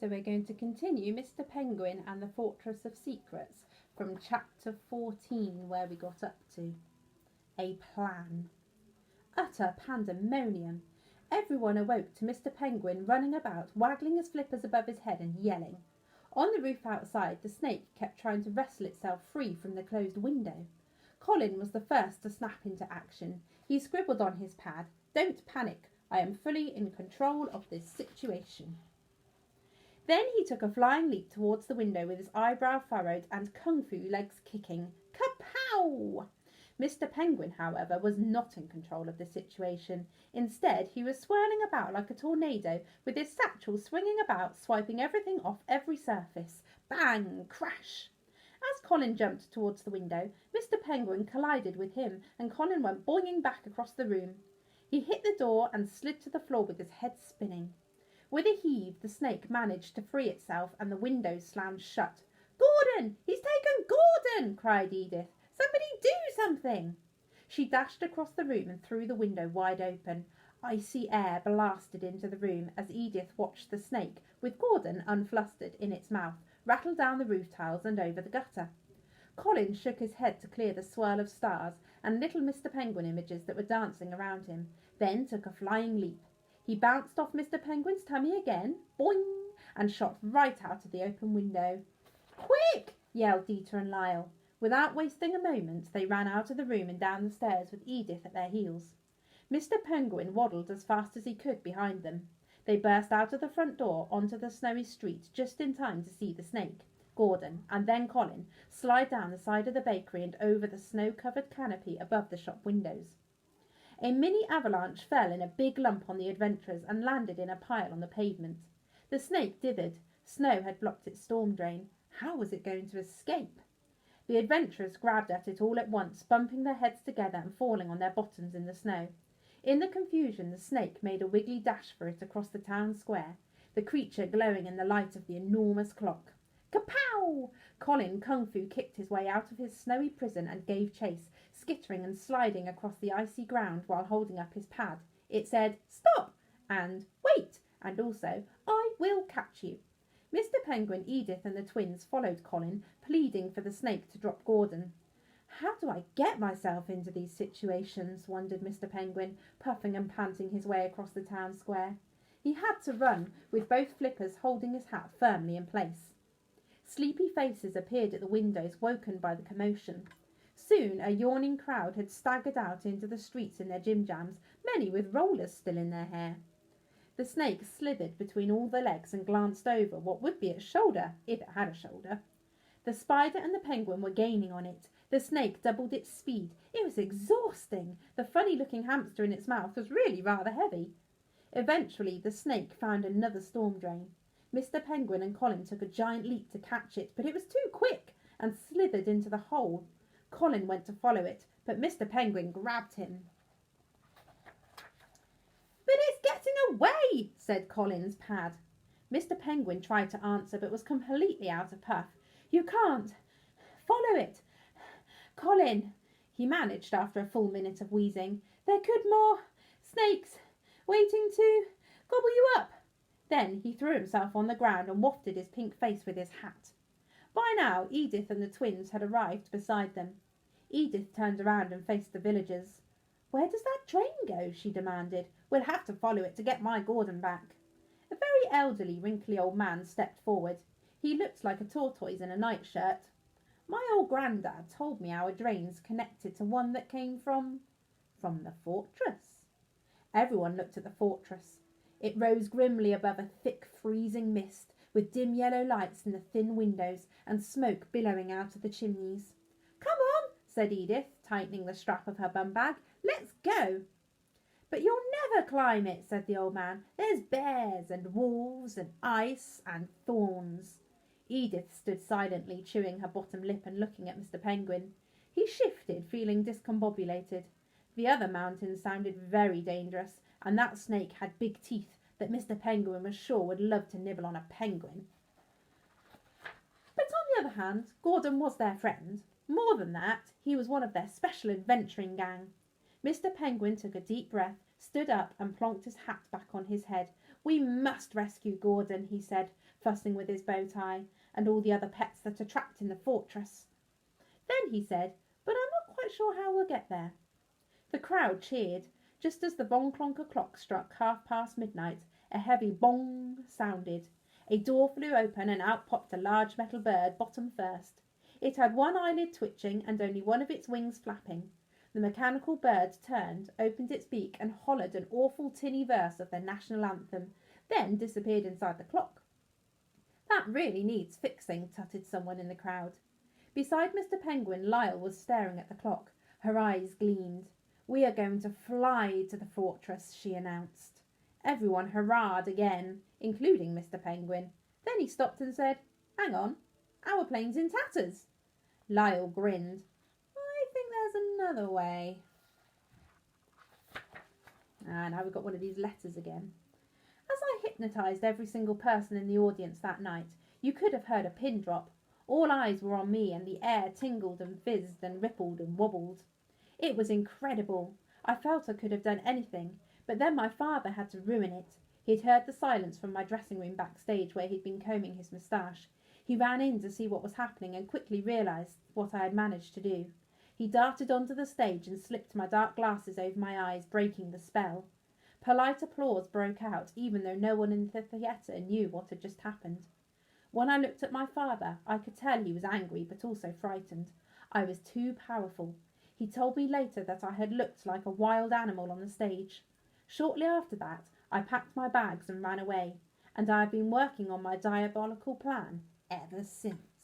So we're going to continue Mr. Penguin and the Fortress of Secrets from chapter 14, where we got up to. A plan. Utter pandemonium. Everyone awoke to Mr. Penguin running about, waggling his flippers above his head and yelling. On the roof outside, the snake kept trying to wrestle itself free from the closed window. Colin was the first to snap into action. He scribbled on his pad, "Don't panic. I am fully in control of this situation." Then he took a flying leap towards the window with his eyebrow furrowed and kung fu legs kicking. Kapow! Mr. Penguin, however, was not in control of the situation. Instead, he was swirling about like a tornado, with his satchel swinging about, swiping everything off every surface. Bang! Crash! As Colin jumped towards the window, Mr. Penguin collided with him, and Colin went boinging back across the room. He hit the door and slid to the floor with his head spinning. With a heave, the snake managed to free itself, and the window slammed shut. "Gordon! He's taken Gordon!" cried Edith. "Somebody do something!" She dashed across the room and threw the window wide open. Icy air blasted into the room as Edith watched the snake, with Gordon unflustered in its mouth, rattle down the roof tiles and over the gutter. Colin shook his head to clear the swirl of stars and little Mr. Penguin images that were dancing around him, then took a flying leap. He bounced off Mr. Penguin's tummy again, boing, and shot right out of the open window. "Quick!" yelled Dieter and Lyle. Without wasting a moment, they ran out of the room and down the stairs with Edith at their heels. Mr. Penguin waddled as fast as he could behind them. They burst out of the front door onto the snowy street just in time to see the snake, Gordon, and then Colin, slide down the side of the bakery and over the snow-covered canopy above the shop windows. A mini avalanche fell in a big lump on the adventurers and landed in a pile on the pavement. The snake dithered. Snow had blocked its storm drain. How was it going to escape? The adventurers grabbed at it all at once, bumping their heads together and falling on their bottoms in the snow. In the confusion, the snake made a wiggly dash for it across the town square, the creature glowing in the light of the enormous clock. Kapow! Colin kung fu kicked his way out of his snowy prison and gave chase, skittering and sliding across the icy ground while holding up his pad. It said, "Stop!" and "Wait!" and also, "I will catch you." Mr. Penguin, Edith and the twins followed Colin, pleading for the snake to drop Gordon. "How do I get myself into these situations?" wondered Mr. Penguin, puffing and panting his way across the town square. He had to run, with both flippers holding his hat firmly in place. Sleepy faces appeared at the windows, woken by the commotion. Soon a yawning crowd had staggered out into the streets in their jim-jams, many with rollers still in their hair. The snake slithered between all the legs and glanced over what would be its shoulder, if it had a shoulder. The spider and the penguin were gaining on it. The snake doubled its speed. It was exhausting. The funny-looking hamster in its mouth was really rather heavy. Eventually, the snake found another storm drain. Mr. Penguin and Colin took a giant leap to catch it, but it was too quick and slithered into the hole. Colin went to follow it, but Mr. Penguin grabbed him. "But it's getting away," said Colin's pad. Mr. Penguin tried to answer, but was completely out of puff. "You can't. Follow it. Colin," he managed after a full minute of wheezing. "There could more snakes waiting to gobble you up." Then he threw himself on the ground and wafted his pink face with his hat. By now, Edith and the twins had arrived beside them. Edith turned around and faced the villagers. "Where does that train go?" she demanded. "We'll have to follow it to get my Gordon back." A very elderly, wrinkly old man stepped forward. He looked like a tortoise in a nightshirt. "My old granddad told me our drain's connected to one that came from the fortress." Everyone looked at the fortress. It rose grimly above a thick, freezing mist, with dim yellow lights in the thin windows and smoke billowing out of the chimneys. "Come on," said Edith, tightening the strap of her bum bag. "Let's go." "But you'll never climb it," said the old man. "There's bears and wolves and ice and thorns." Edith stood silently, chewing her bottom lip and looking at Mr. Penguin. He shifted, feeling discombobulated. The other mountains sounded very dangerous, and that snake had big teeth that Mr. Penguin was sure would love to nibble on a penguin. But on the other hand, Gordon was their friend. More than that, he was one of their special adventuring gang. Mr. Penguin took a deep breath, stood up and plonked his hat back on his head. "We must rescue Gordon," he said, fussing with his bow tie, "and all the other pets that are trapped in the fortress." Then he said, "But I'm not quite sure how we'll get there." The crowd cheered. Just as the Von Klonker clock struck midnight, a heavy bong sounded. A door flew open and out popped a large metal bird, bottom first. It had one eyelid twitching and only one of its wings flapping. The mechanical bird turned, opened its beak and hollered an awful tinny verse of their national anthem, then disappeared inside the clock. "That really needs fixing," tutted someone in the crowd. Beside Mr. Penguin, Lyle was staring at the clock. Her eyes gleamed. "We are going to fly to the fortress," she announced. Everyone hurrahed again, including Mr. Penguin. Then he stopped and said, "Hang on, our plane's in tatters." Lyle grinned. "I think there's another way." And now we've got one of these letters again. "As I hypnotised every single person in the audience that night, you could have heard a pin drop. All eyes were on me and the air tingled and fizzed and rippled and wobbled. It was incredible. I felt I could have done anything, but then my father had to ruin it. He'd heard the silence from my dressing room backstage where he'd been combing his moustache. He ran in to see what was happening and quickly realised what I had managed to do. He darted onto the stage and slipped my dark glasses over my eyes, breaking the spell. Polite applause broke out, even though no one in the theatre knew what had just happened. When I looked at my father, I could tell he was angry but also frightened. I was too powerful. He told me later that I had looked like a wild animal on the stage. Shortly after that, I packed my bags and ran away, and I have been working on my diabolical plan ever since.